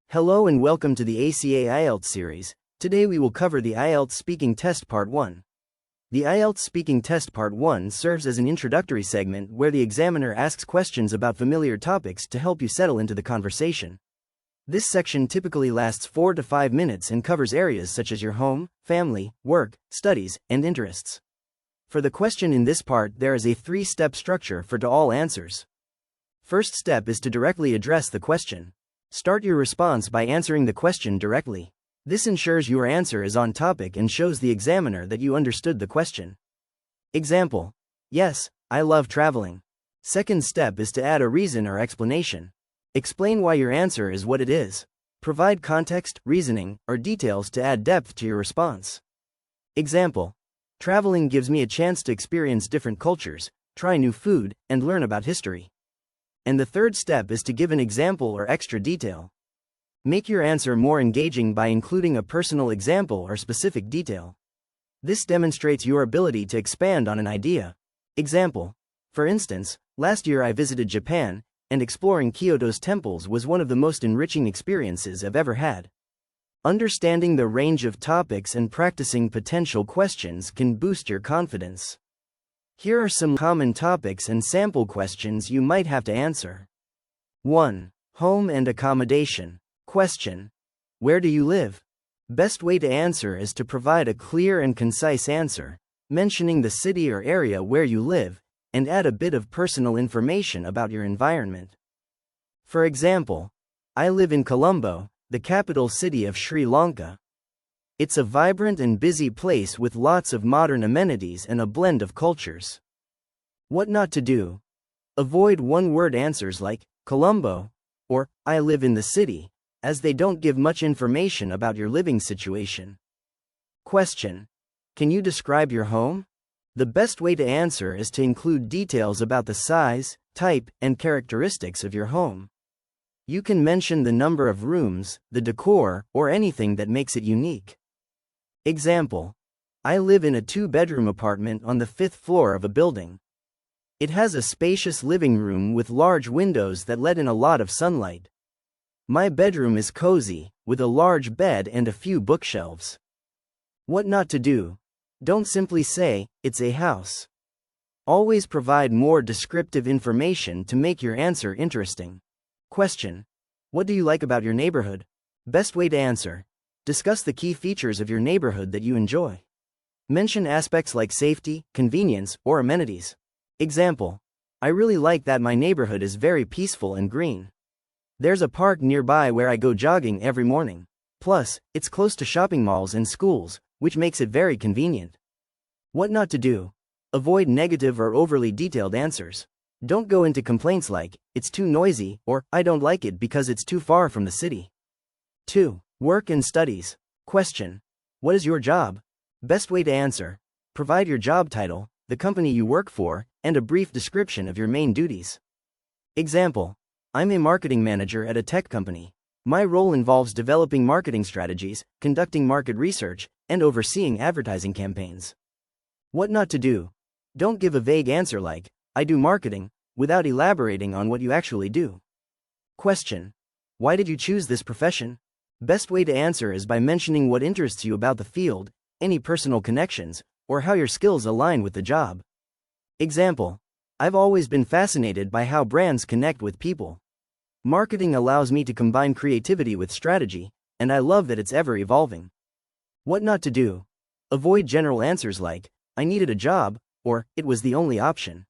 Hello and welcome to the ACA IELTS series. Today we will cover the IELTS Speaking Test Part 1. The IELTS Speaking Test Part 1 serves as an introductory segment where the examiner asks questions about familiar topics to help you settle into the conversation. This section typically lasts 4 to 5 minutes and covers areas such as your home, family, work, studies, and interests. For the question in this part, there is a 3-step structure for all answers. First step is to directly address the question. Start your response by answering the question directly. This ensures your answer is on topic and shows the examiner that you understood the question. Example: yes, I love traveling. Second step is to add a reason or explanation. Explain why your answer is what it is. Provide context, reasoning, or details to add depth to your response. Example: traveling gives me a chance to experience different cultures, try new food, and learn about history. And the third step is to give an example or extra detail. Make your answer more engaging by including a personal example or specific detail. This demonstrates your ability to expand on an idea. Example: for instance, last year I visited Japan, and exploring Kyoto's temples was one of the most enriching experiences I've ever had. Understanding the range of topics and practicing potential questions can boost your confidence. Here are some common topics and sample questions you might have to answer. 1. Home and accommodation. Question: where do you live? Best way to answer is to provide a clear and concise answer, mentioning the city or area where you live, and add a bit of personal information about your environment. For example, I live in Colombo, the capital city of Sri Lanka. It's a vibrant and busy place with lots of modern amenities and a blend of cultures. What not to do? Avoid one-word answers like Colombo or I live in the city, as they don't give much information about your living situation. Question: can you describe your home? The best way to answer is to include details about the size, type, and characteristics of your home. You can mention the number of rooms, the decor, or anything that makes it unique. Example: I live in a 2-bedroom apartment on the 5th floor of a building. It has a spacious living room with large windows that let in a lot of sunlight. My bedroom is cozy, with a large bed and a few bookshelves. What not to do? Don't simply say, it's a house. Always provide more descriptive information to make your answer interesting. Question: what do you like about your neighborhood? Best way to answer: discuss the key features of your neighborhood that you enjoy. Mention aspects like safety, convenience, or amenities. Example: I really like that my neighborhood is very peaceful and green. There's a park nearby where I go jogging every morning. Plus, it's close to shopping malls and schools, which makes it very convenient. What not to do? Avoid negative or overly detailed answers. Don't go into complaints like, it's too noisy, or I don't like it because it's too far from the city. 2. Work and studies. Question: what is your job? Best way to answer: provide your job title, the company you work for, and a brief description of your main duties. Example: I'm a marketing manager at a tech company. My role involves developing marketing strategies, conducting market research, and overseeing advertising campaigns. What not to do? Don't give a vague answer like, I do marketing, without elaborating on what you actually do. Question: why did you choose this profession? Best way to answer is by mentioning what interests you about the field, any personal connections, or how your skills align with the job. Example: I've always been fascinated by how brands connect with people. Marketing allows me to combine creativity with strategy, and I love that it's ever evolving. What not to do? Avoid general answers like, I needed a job, or it was the only option.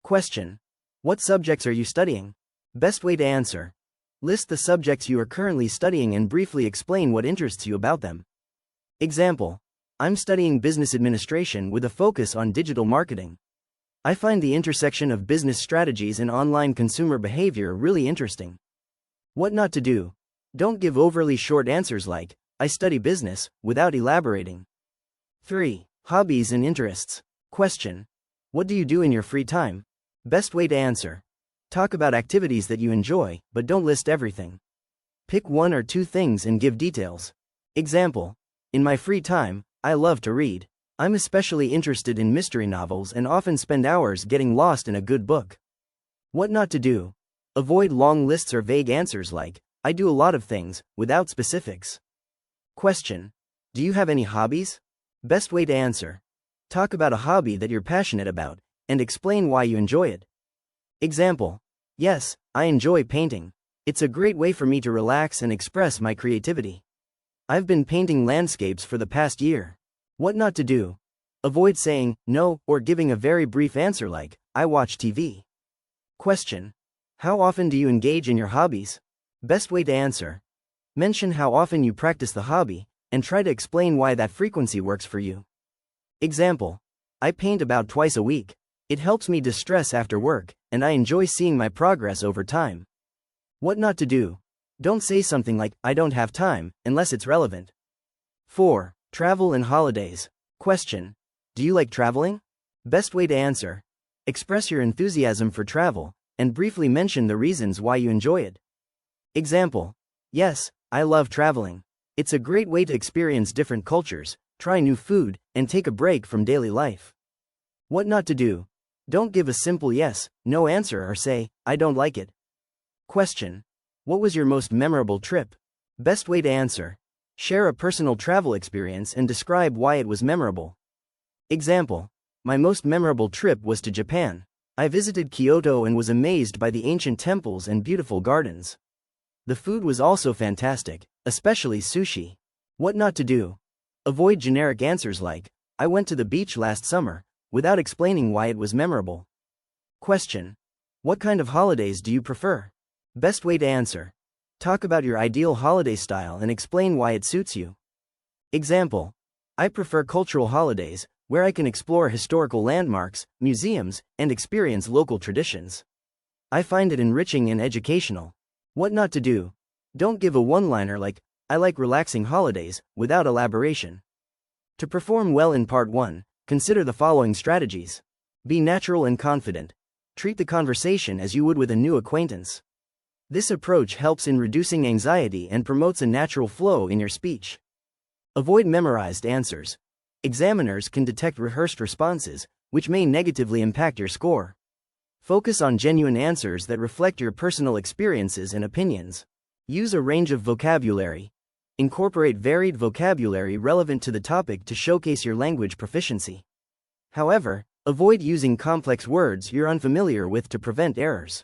Question: what subjects are you studying? Best way to answer: list the subjects you are currently studying and briefly explain what interests you about them. Example: I'm studying business administration with a focus on digital marketing. I find the intersection of business strategies and online consumer behavior really interesting. What not to do? Don't give overly short answers like, I study business, without elaborating. 3. Hobbies and interests. Question: what do you do in your free time? Best way to answer: talk about activities that you enjoy, but don't list everything. Pick 1 or 2 things and give details. Example: in my free time, I love to read. I'm especially interested in mystery novels and often spend hours getting lost in a good book. What not to do? Avoid long lists or vague answers like, I do a lot of things, without specifics. Question. Do you have any hobbies? Best way to answer. Talk about a hobby that you're passionate about, and explain why you enjoy it. Example. Yes, I enjoy painting. It's a great way for me to relax and express my creativity. I've been painting landscapes for the past year. What not to do. Avoid saying no or giving a very brief answer like, I watch TV. Question. How often do you engage in your hobbies? Best way to answer. Mention how often you practice the hobby, and try to explain why that frequency works for you. Example. I paint about twice a week. It helps me distress after work, and I enjoy seeing my progress over time. What not to do. Don't say something like, I don't have time, unless it's relevant. 4. Travel and holidays. Question. Do you like traveling? Best way to answer. Express your enthusiasm for travel, and briefly mention the reasons why you enjoy it. Example. Yes, I love traveling. It's a great way to experience different cultures, try new food, and take a break from daily life. What not to do. Don't give a simple yes, no answer or say, I don't like it. Question. What was your most memorable trip? Best way to answer. Share a personal travel experience and describe why it was memorable. Example. My most memorable trip was to Japan. I visited Kyoto and was amazed by the ancient temples and beautiful gardens. The food was also fantastic, especially sushi. What not to do. Avoid generic answers like, I went to the beach last summer, without explaining why it was memorable. Question. What kind of holidays do you prefer? Best way to answer. Talk about your ideal holiday style and explain why it suits you. Example. I prefer cultural holidays, where I can explore historical landmarks, museums, and experience local traditions. I find it enriching and educational. What not to do. Don't give a one-liner like, I like relaxing holidays, without elaboration. To perform well in Part 1, consider the following strategies. Be natural and confident. Treat the conversation as you would with a new acquaintance. This approach helps in reducing anxiety and promotes a natural flow in your speech. Avoid memorized answers. Examiners can detect rehearsed responses, which may negatively impact your score. Focus on genuine answers that reflect your personal experiences and opinions. Use a range of vocabulary. Incorporate varied vocabulary relevant to the topic to showcase your language proficiency. However, avoid using complex words you're unfamiliar with to prevent errors.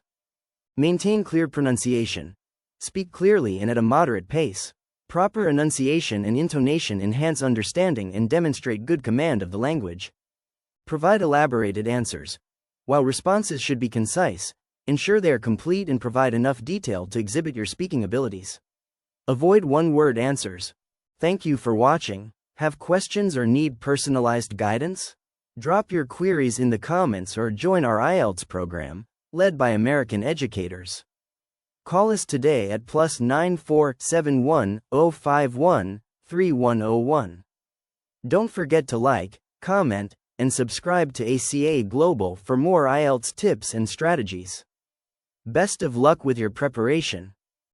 Maintain clear pronunciation. Speak clearly and at a moderate pace. Proper enunciation and intonation enhance understanding and demonstrate good command of the language. Provide elaborated answers. While responses should be concise, ensure they are complete and provide enough detail to exhibit your speaking abilities. Avoid one-word answers. Thank you for watching. Have questions or need personalized guidance? Drop your queries in the comments or join our IELTS program, led by American educators. Call us today at +94 71 051 3101. Don't forget to like, comment, and subscribe to ACA Global for more IELTS tips and strategies. Best of luck with your preparation.